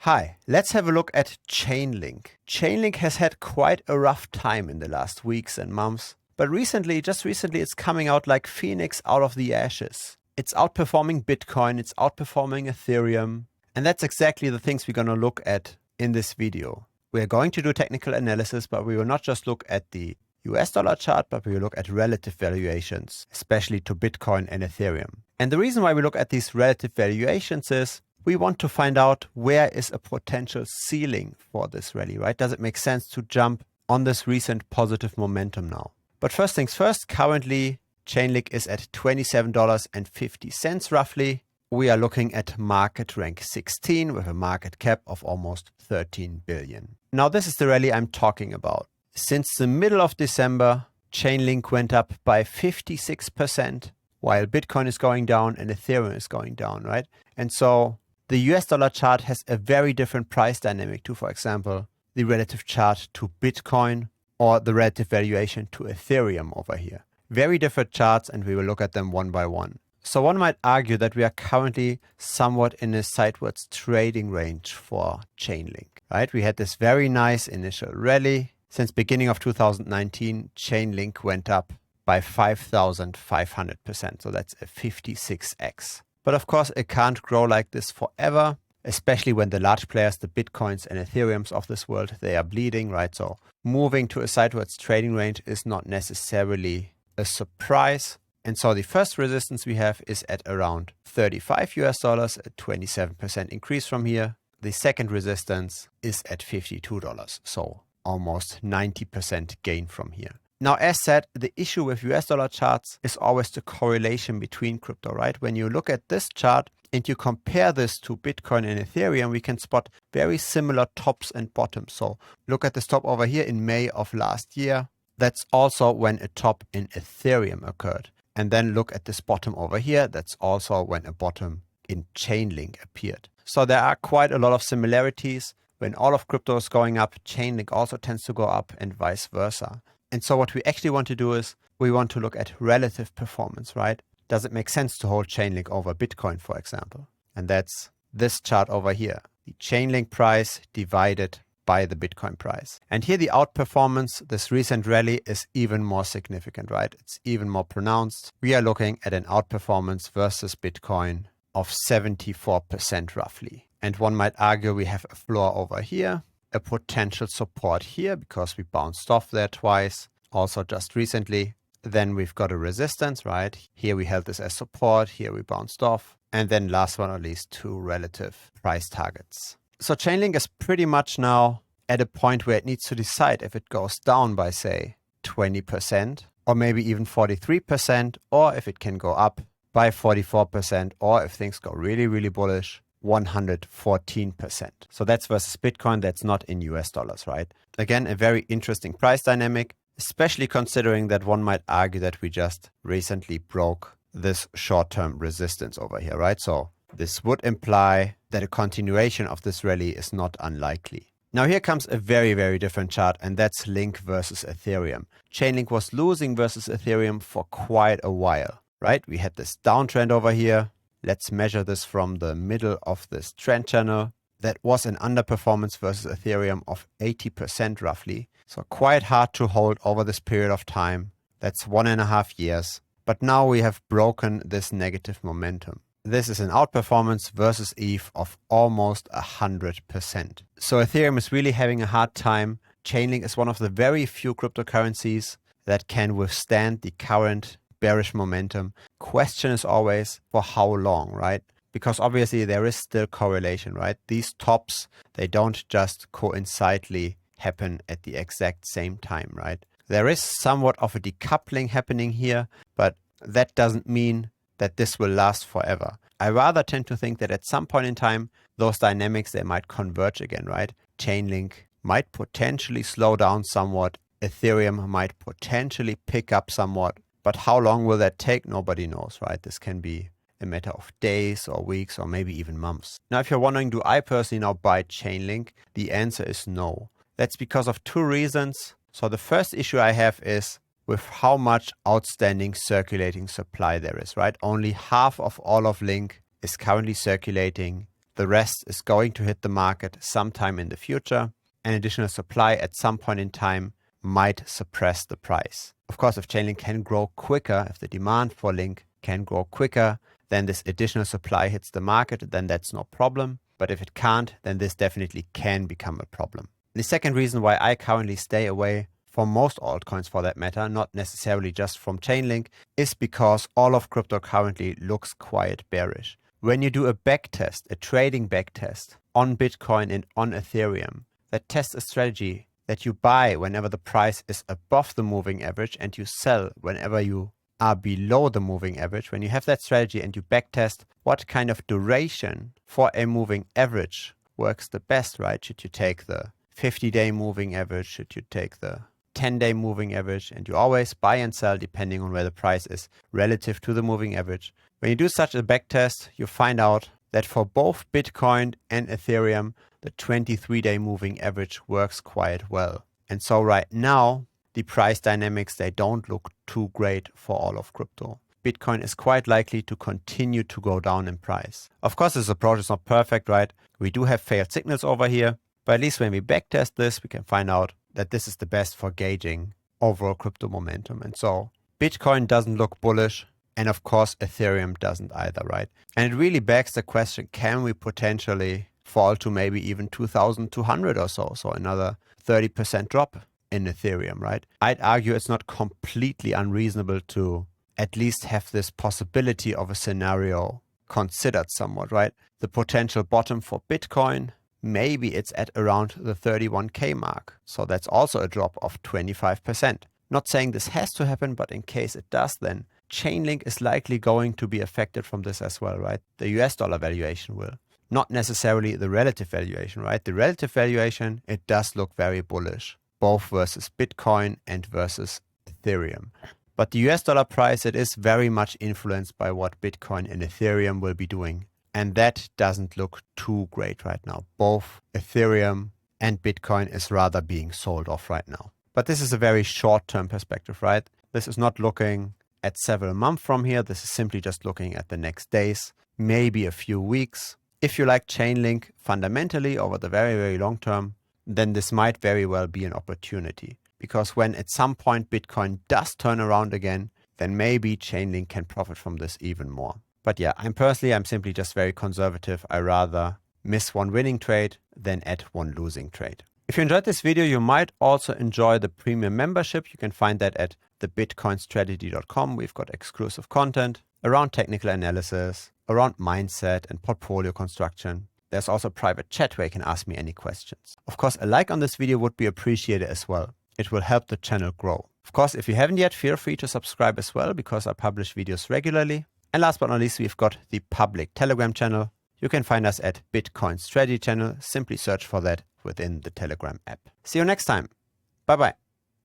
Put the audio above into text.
Hi, let's have a look at Chainlink. Chainlink has had quite a rough time in the last weeks and months, but just recently it's coming out like Phoenix out of the ashes. It's outperforming Bitcoin, it's outperforming Ethereum, and that's exactly the things we're going to look at in this video. We're going to do technical analysis, but we will not just look at the US dollar chart, but we will look at relative valuations, especially to Bitcoin and Ethereum. And the reason why we look at these relative valuations is we want to find out where is a potential ceiling for this rally, right? Does it make sense to jump on this recent positive momentum now? But first things first, currently Chainlink is at $27.50 roughly. We are looking at market rank 16 with a market cap of almost 13 billion. Now this is the rally I'm talking about. Since the middle of December, Chainlink went up by 56%, while Bitcoin is going down and Ethereum is going down, right? And so the US dollar chart has a very different price dynamic to, for example, the relative chart to Bitcoin or the relative valuation to Ethereum over here. Very different charts, and we will look at them one by one. So one might argue that we are currently somewhat in a sideways trading range for Chainlink, right? We had this very nice initial rally. Since beginning of 2019, Chainlink went up by 5,500%. So that's a 56x. But of course, it can't grow like this forever, especially when the large players, the Bitcoins and Ethereums of this world, they are bleeding, right? So moving to a sideways trading range is not necessarily a surprise. And so the first resistance we have is at around $35 US, a 27% increase from here. The second resistance is at $52. So almost 90% gain from here. Now, as said, the issue with US dollar charts is always the correlation between crypto, right? When you look at this chart and you compare this to Bitcoin and Ethereum, we can spot very similar tops and bottoms. So look at this top over here in May of last year. That's also when a top in Ethereum occurred. And then look at this bottom over here. That's also when a bottom in Chainlink appeared. So there are quite a lot of similarities. When all of crypto is going up, Chainlink also tends to go up and vice versa. And so what we actually want to do is we want to look at relative performance, right? Does it make sense to hold Chainlink over Bitcoin, for example? And that's this chart over here, the Chainlink price divided by the Bitcoin price. And here the outperformance, this recent rally is even more significant, right? It's even more pronounced. We are looking at an outperformance versus Bitcoin of 74% roughly. And one might argue we have a floor over here, a potential support here because we bounced off there twice, also just recently. Then we've got a resistance, right? Here we held this as support, here we bounced off. And then last but not least, two relative price targets. So Chainlink is pretty much now at a point where it needs to decide if it goes down by, say, 20% or maybe even 43%, or if it can go up by 44%, or if things go really, really bullish, 114%. So that's versus Bitcoin, that's not in US dollars, right? Again, a very interesting price dynamic, especially considering that one might argue that we just recently broke this short-term resistance over here, right? So this would imply that a continuation of this rally is not unlikely. Now here comes a very, very different chart, and that's Link versus Ethereum. Chainlink was losing versus Ethereum for quite a while, right? We had this downtrend over here. Let's measure this from the middle of this trend channel. That was an underperformance versus Ethereum of 80% roughly. So quite hard to hold over this period of time. That's 1.5 years. But now we have broken this negative momentum. This is an outperformance versus ETH of almost 100%. So Ethereum is really having a hard time. Chainlink is one of the very few cryptocurrencies that can withstand the current bearish momentum. Question is always for how long, right? Because obviously there is still correlation, right? These tops, they don't just coincidentally happen at the exact same time, right? There is somewhat of a decoupling happening here, but that doesn't mean that this will last forever. I rather tend to think that at some point in time, those dynamics, they might converge again, right? Chainlink might potentially slow down somewhat. Ethereum might potentially pick up somewhat. But how long will that take? Nobody knows, right? This can be a matter of days or weeks or maybe even months. Now, if you're wondering, do I personally now buy Chainlink? The answer is no. That's because of two reasons. So the first issue I have is with how much outstanding circulating supply there is, right? Only half of all of Link is currently circulating. The rest is going to hit the market sometime in the future. An additional supply at some point in time might suppress the price. Of course, if Chainlink can grow quicker, if the demand for Link can grow quicker, then this additional supply hits the market, then that's no problem. But if it can't, then this definitely can become a problem. The second reason why I currently stay away from most altcoins for that matter, not necessarily just from Chainlink, is because all of crypto currently looks quite bearish. When you do a backtest, a trading backtest on Bitcoin and on Ethereum, that tests a strategy that you buy whenever the price is above the moving average and you sell whenever you are below the moving average. When you have that strategy and you backtest what kind of duration for a moving average works the best, right? Should you take the 50-day moving average? Should you take the 10-day moving average? And you always buy and sell depending on where the price is relative to the moving average. When you do such a backtest, you find out that for both Bitcoin and Ethereum, the 23-day moving average works quite well. And so right now, the price dynamics, they don't look too great for all of crypto. Bitcoin is quite likely to continue to go down in price. Of course, this approach is not perfect, right? We do have failed signals over here, but at least when we backtest this, we can find out that this is the best for gauging overall crypto momentum. And so Bitcoin doesn't look bullish. And of course, Ethereum doesn't either, right? And it really begs the question, can we potentially fall to maybe even 2,200 or so? So another 30% drop in Ethereum, right? I'd argue it's not completely unreasonable to at least have this possibility of a scenario considered somewhat, right? The potential bottom for Bitcoin, maybe it's at around the 31K mark. So that's also a drop of 25%. Not saying this has to happen, but in case it does, then Chainlink is likely going to be affected from this as well, right? The US dollar valuation will. Not necessarily the relative valuation, right? The relative valuation, it does look very bullish, both versus Bitcoin and versus Ethereum. But the US dollar price, it is very much influenced by what Bitcoin and Ethereum will be doing. And that doesn't look too great right now. Both Ethereum and Bitcoin is rather being sold off right now. But this is a very short-term perspective, right? This is not looking at several months from here. This is simply just looking at the next days, maybe a few weeks. If you like Chainlink fundamentally over the very, very long term, then this might very well be an opportunity. Because when at some point Bitcoin does turn around again, then maybe Chainlink can profit from this even more. But yeah, I'm simply just very conservative. I rather miss one winning trade than add one losing trade. If you enjoyed this video, you might also enjoy the premium membership. You can find that at thebitcoinstrategy.com. We've got exclusive content around technical analysis, around mindset and portfolio construction. There's also a private chat where you can ask me any questions. Of course, a like on this video would be appreciated as well. It will help the channel grow. Of course, if you haven't yet, feel free to subscribe as well because I publish videos regularly. And last but not least, we've got the public Telegram channel. You can find us at Bitcoin Strategy Channel. Simply search for that within the Telegram app. See you next time. Bye-bye.